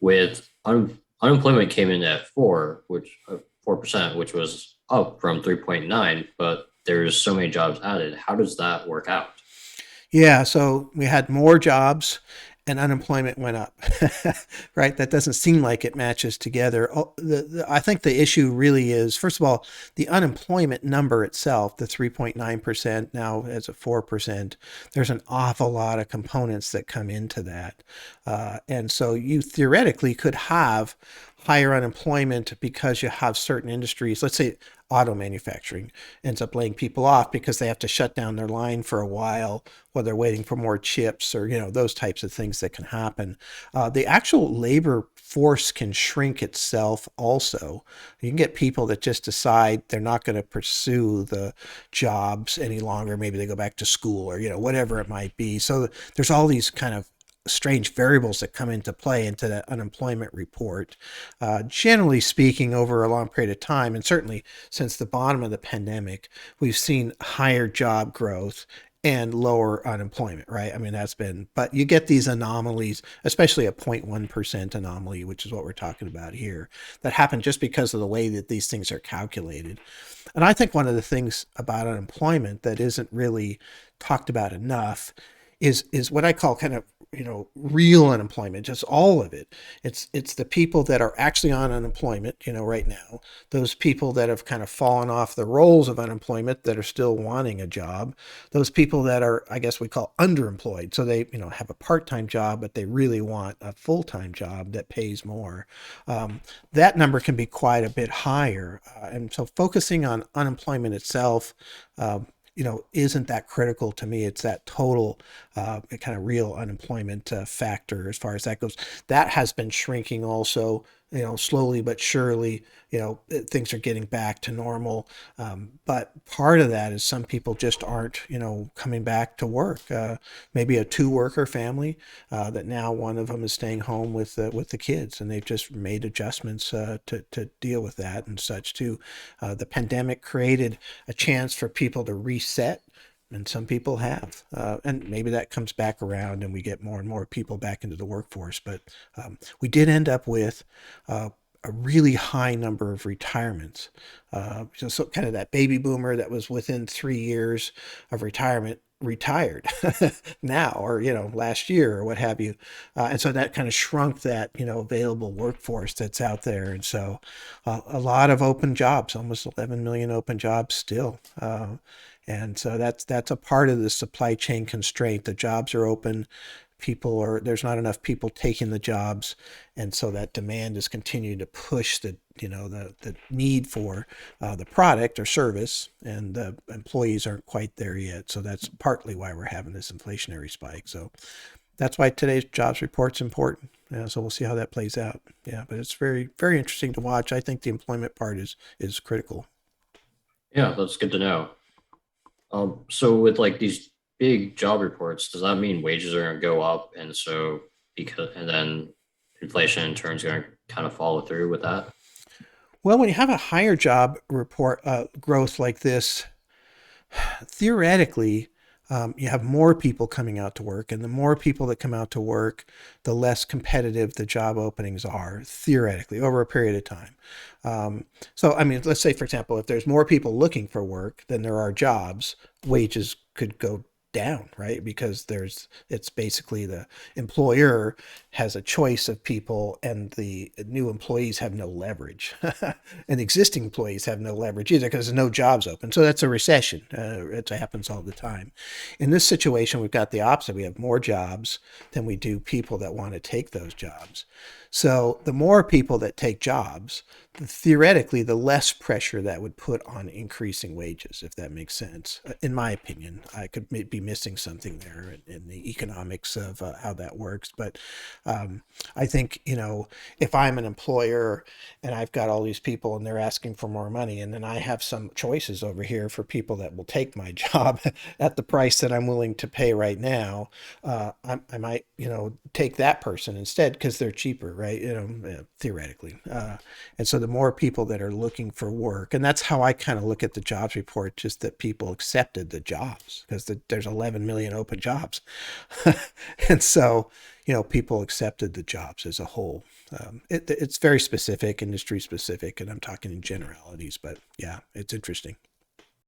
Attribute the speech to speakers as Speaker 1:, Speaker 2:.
Speaker 1: with unemployment came in at 4%, which was up from 3.9, but there's so many jobs added. How does that work out?
Speaker 2: Yeah, so we had more jobs and unemployment went up, right? That doesn't seem like it matches together. I think the issue really is, first of all, the unemployment number itself, the 3.9% now as a 4%, there's an awful lot of components that come into that. And so you theoretically could have higher unemployment because you have certain industries, let's say auto manufacturing ends up laying people off because they have to shut down their line for a while while they're waiting for more chips or those types of things that can happen. The actual labor force can shrink itself also. You can get people that just decide they're not going to pursue the jobs any longer. Maybe they go back to school or whatever it might be. So there's all these kind of strange variables that come into play into that unemployment report. Generally speaking, over a long period of time, and certainly since the bottom of the pandemic, we've seen higher job growth and lower unemployment, right? I mean, but you get these anomalies, especially a 0.1% anomaly, which is what we're talking about here, that happen just because of the way that these things are calculated. And I think one of the things about unemployment that isn't really talked about enough is what I call kind of real unemployment, just all of it. It's the people that are actually on unemployment, right now. Those people that have kind of fallen off the rolls of unemployment that are still wanting a job. Those people that are, I guess we call underemployed. So they, have a part-time job, but they really want a full-time job that pays more. That number can be quite a bit higher. And so focusing on unemployment itself, isn't that critical to me. It's that total kind of real unemployment factor as far as that goes. That has been shrinking also, slowly but surely, things are getting back to normal. But part of that is some people just aren't, coming back to work. Maybe a two-worker family that now one of them is staying home with the kids, and they've just made adjustments to deal with that and such too. The pandemic created a chance for people to reset, and some people have. And maybe that comes back around and we get more and more people back into the workforce. But we did end up with a really high number of retirements. So kind of that baby boomer that was within 3 years of retirement retired now, or last year or what have you. And so that kind of shrunk that available workforce that's out there. And so a lot of open jobs, almost 11 million open jobs still. And so that's a part of the supply chain constraint. The jobs are open, there's not enough people taking the jobs, and so that demand is continuing to push the need for the product or service, and the employees aren't quite there yet. So that's partly why we're having this inflationary spike. So that's why today's jobs report's important. Yeah, so we'll see how that plays out. Yeah, but it's very, very interesting to watch. I think the employment part is critical.
Speaker 1: Yeah, that's good to know. So with like these big job reports, does that mean wages are going to go up, and so and then inflation in turn is going to kind of follow through with that?
Speaker 2: Well, when you have a higher job report growth like this, theoretically, you have more people coming out to work, and the more people that come out to work, the less competitive the job openings are, theoretically, over a period of time. So, I mean, let's say, for example, if there's more people looking for work than there are jobs, wages could go down, right? Because it's basically the employer has a choice of people, and the new employees have no leverage, and existing employees have no leverage either because there's no jobs open. So that's a recession. It happens all the time. In this situation, we've got the opposite. We have more jobs than we do people that want to take those jobs. So the more people that take jobs, theoretically, the less pressure that would put on increasing wages, if that makes sense. In my opinion, I could be missing something there in the economics of how that works. But I think, if I'm an employer and I've got all these people and they're asking for more money, and then I have some choices over here for people that will take my job at the price that I'm willing to pay right now, I might, take that person instead because they're cheaper, right? Theoretically. And so the more people that are looking for work, and that's how I kind of look at the jobs report, just that people accepted the jobs, because there's a 11 million open jobs. And so, people accepted the jobs as a whole. It's very specific, industry specific, and I'm talking in generalities, but yeah, it's interesting.